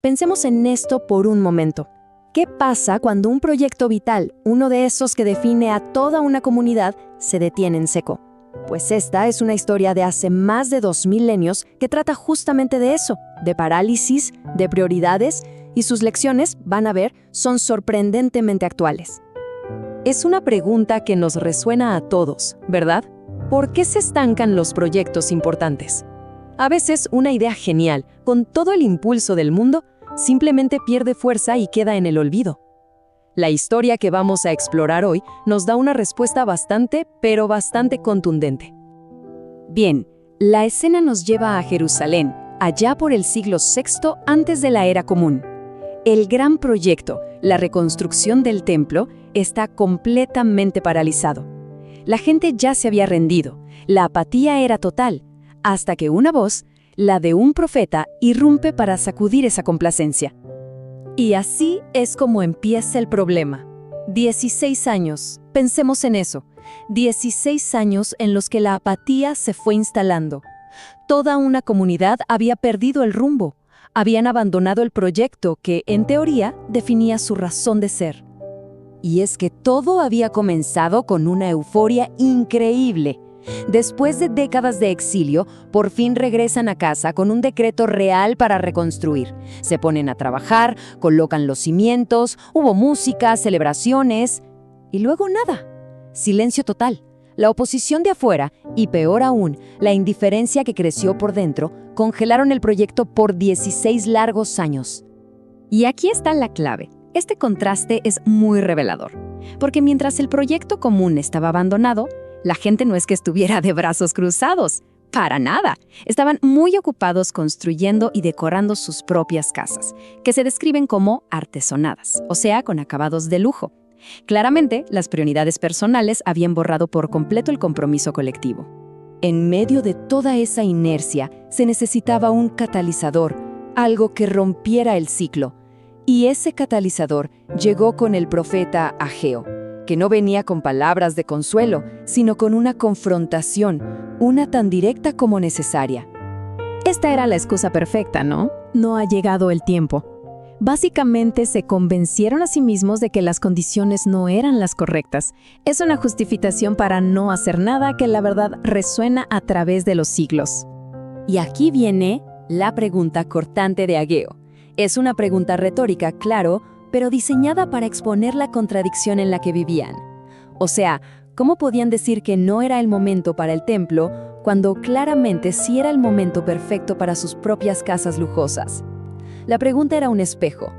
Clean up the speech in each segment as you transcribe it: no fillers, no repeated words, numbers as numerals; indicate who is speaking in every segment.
Speaker 1: Pensemos en esto por un momento. ¿Qué pasa cuando un proyecto vital, uno de esos que define a toda una comunidad, se detiene en seco? Pues esta es una historia de hace más de 2000 que trata justamente de eso, de parálisis, de prioridades, y sus lecciones, van a ver, son sorprendentemente actuales. Es una pregunta que nos resuena a todos, ¿verdad? ¿Por qué se estancan los proyectos importantes? A veces una idea genial, con todo el impulso del mundo, simplemente pierde fuerza y queda en el olvido. La historia que vamos a explorar hoy nos da una respuesta bastante, pero bastante contundente. Bien, la escena nos lleva a Jerusalén, allá por el siglo VI antes de la Era Común. El gran proyecto, la reconstrucción del templo, está completamente paralizado. La gente ya se había rendido, la apatía era total, hasta que una voz, la de un profeta, irrumpe para sacudir esa complacencia. Y así es como empieza el problema. 16 años, pensemos en eso, 16 años en los que la apatía se fue instalando. Toda una comunidad había perdido el rumbo, habían abandonado el proyecto que, en teoría, definía su razón de ser. Y es que todo había comenzado con una euforia increíble. Después de décadas de exilio, por fin regresan a casa con un decreto real para reconstruir. Se ponen a trabajar, colocan los cimientos, hubo música, celebraciones, y luego nada. Silencio total. La oposición de afuera, y peor aún, la indiferencia que creció por dentro, congelaron el proyecto por 16 largos años. Y aquí está la clave. Este contraste es muy revelador, porque mientras el proyecto común estaba abandonado, la gente no es que estuviera de brazos cruzados, para nada. Estaban muy ocupados construyendo y decorando sus propias casas, que se describen como artesonadas, o sea, con acabados de lujo. Claramente, las prioridades personales habían borrado por completo el compromiso colectivo. En medio de toda esa inercia, se necesitaba un catalizador, algo que rompiera el ciclo. Y ese catalizador llegó con el profeta Ageo, que no venía con palabras de consuelo, sino con una confrontación, una tan directa como necesaria. Esta era la excusa perfecta, ¿no? No ha llegado el tiempo. Básicamente se convencieron a sí mismos de que las condiciones no eran las correctas. Es una justificación para no hacer nada que la verdad resuena a través de los siglos. Y aquí viene la pregunta cortante de Ageo. Es una pregunta retórica, claro, pero diseñada para exponer la contradicción en la que vivían. O sea, ¿cómo podían decir que no era el momento para el templo cuando claramente sí era el momento perfecto para sus propias casas lujosas? La pregunta era un espejo.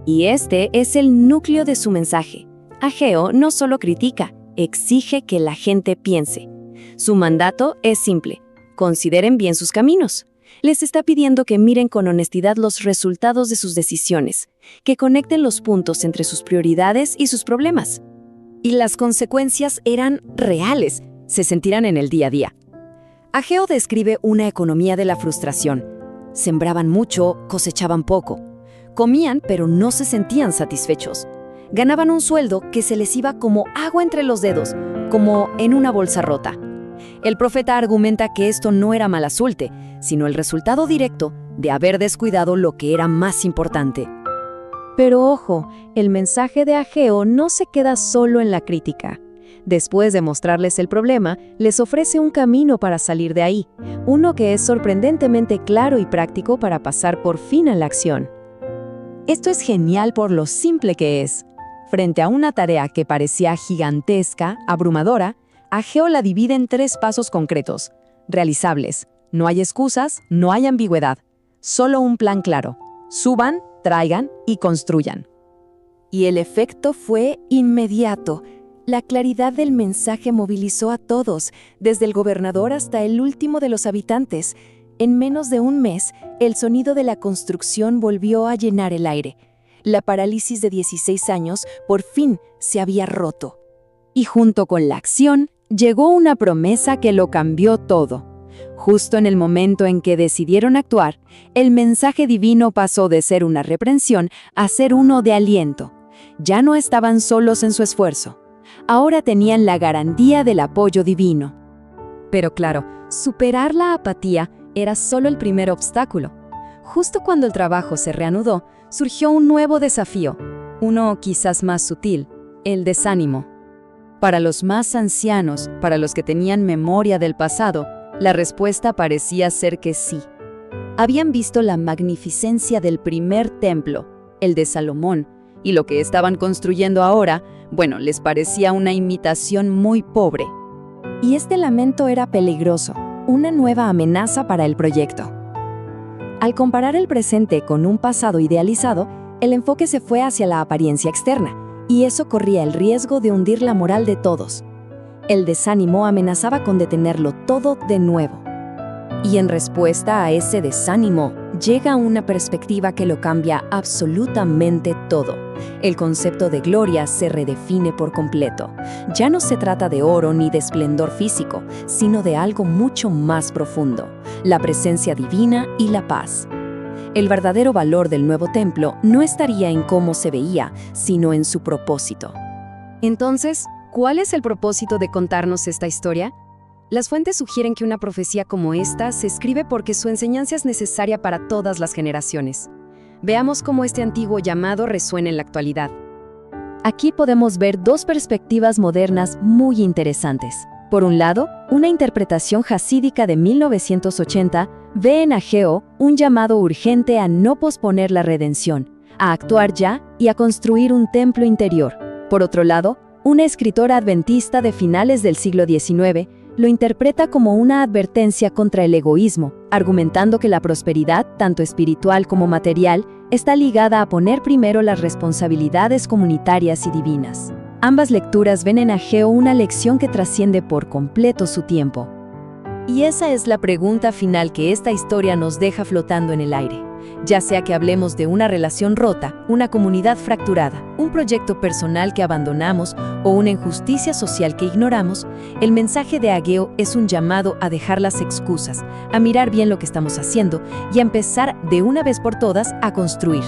Speaker 1: Y este es el núcleo de su mensaje. Ageo no solo critica, exige que la gente piense. Su mandato es simple: consideren bien sus caminos. Les está pidiendo que miren con honestidad los resultados de sus decisiones, que conecten los puntos entre sus prioridades y sus problemas. Y las consecuencias eran reales, se sentirán en el día a día. Ageo describe una economía de la frustración. Sembraban mucho, cosechaban poco. Comían, pero no se sentían satisfechos. Ganaban un sueldo que se les iba como agua entre los dedos, como en una bolsa rota. El profeta argumenta que esto no era mala suerte, sino el resultado directo de haber descuidado lo que era más importante. Pero ojo, el mensaje de Ageo no se queda solo en la crítica. Después de mostrarles el problema, les ofrece un camino para salir de ahí, uno que es sorprendentemente claro y práctico para pasar por fin a la acción. Esto es genial por lo simple que es. Frente a una tarea que parecía gigantesca, abrumadora, Ageo la divide en 3 pasos concretos, realizables. No hay excusas, no hay ambigüedad, solo un plan claro. Suban, traigan y construyan. Y el efecto fue inmediato. La claridad del mensaje movilizó a todos, desde el gobernador hasta el último de los habitantes. En menos de un mes, el sonido de la construcción volvió a llenar el aire. La parálisis de 16 años por fin se había roto. Y junto con la acción, llegó una promesa que lo cambió todo. Justo en el momento en que decidieron actuar, el mensaje divino pasó de ser una reprensión a ser uno de aliento. Ya no estaban solos en su esfuerzo. Ahora tenían la garantía del apoyo divino. Pero claro, superar la apatía era solo el primer obstáculo. Justo cuando el trabajo se reanudó, surgió un nuevo desafío, uno quizás más sutil, el desánimo. Para los más ancianos, para los que tenían memoria del pasado, la respuesta parecía ser que sí. Habían visto la magnificencia del primer templo, el de Salomón, y lo que estaban construyendo ahora, bueno, les parecía una imitación muy pobre. Y este lamento era peligroso, una nueva amenaza para el proyecto. Al comparar el presente con un pasado idealizado, el enfoque se fue hacia la apariencia externa, y eso corría el riesgo de hundir la moral de todos. El desánimo amenazaba con detenerlo todo de nuevo. Y en respuesta a ese desánimo, llega una perspectiva que lo cambia absolutamente todo. El concepto de gloria se redefine por completo. Ya no se trata de oro ni de esplendor físico, sino de algo mucho más profundo, la presencia divina y la paz. El verdadero valor del nuevo templo no estaría en cómo se veía, sino en su propósito. Entonces, ¿cuál es el propósito de contarnos esta historia? Las fuentes sugieren que una profecía como esta se escribe porque su enseñanza es necesaria para todas las generaciones. Veamos cómo este antiguo llamado resuena en la actualidad. Aquí podemos ver dos perspectivas modernas muy interesantes. Por un lado, una interpretación jasídica de 1980 ve en Ageo un llamado urgente a no posponer la redención, a actuar ya y a construir un templo interior. Por otro lado, una escritora adventista de finales del siglo XIX lo interpreta como una advertencia contra el egoísmo, argumentando que la prosperidad, tanto espiritual como material, está ligada a poner primero las responsabilidades comunitarias y divinas. Ambas lecturas ven en Ageo una lección que trasciende por completo su tiempo. Y esa es la pregunta final que esta historia nos deja flotando en el aire. Ya sea que hablemos de una relación rota, una comunidad fracturada, un proyecto personal que abandonamos o una injusticia social que ignoramos, el mensaje de Ageo es un llamado a dejar las excusas, a mirar bien lo que estamos haciendo y a empezar de una vez por todas a construir.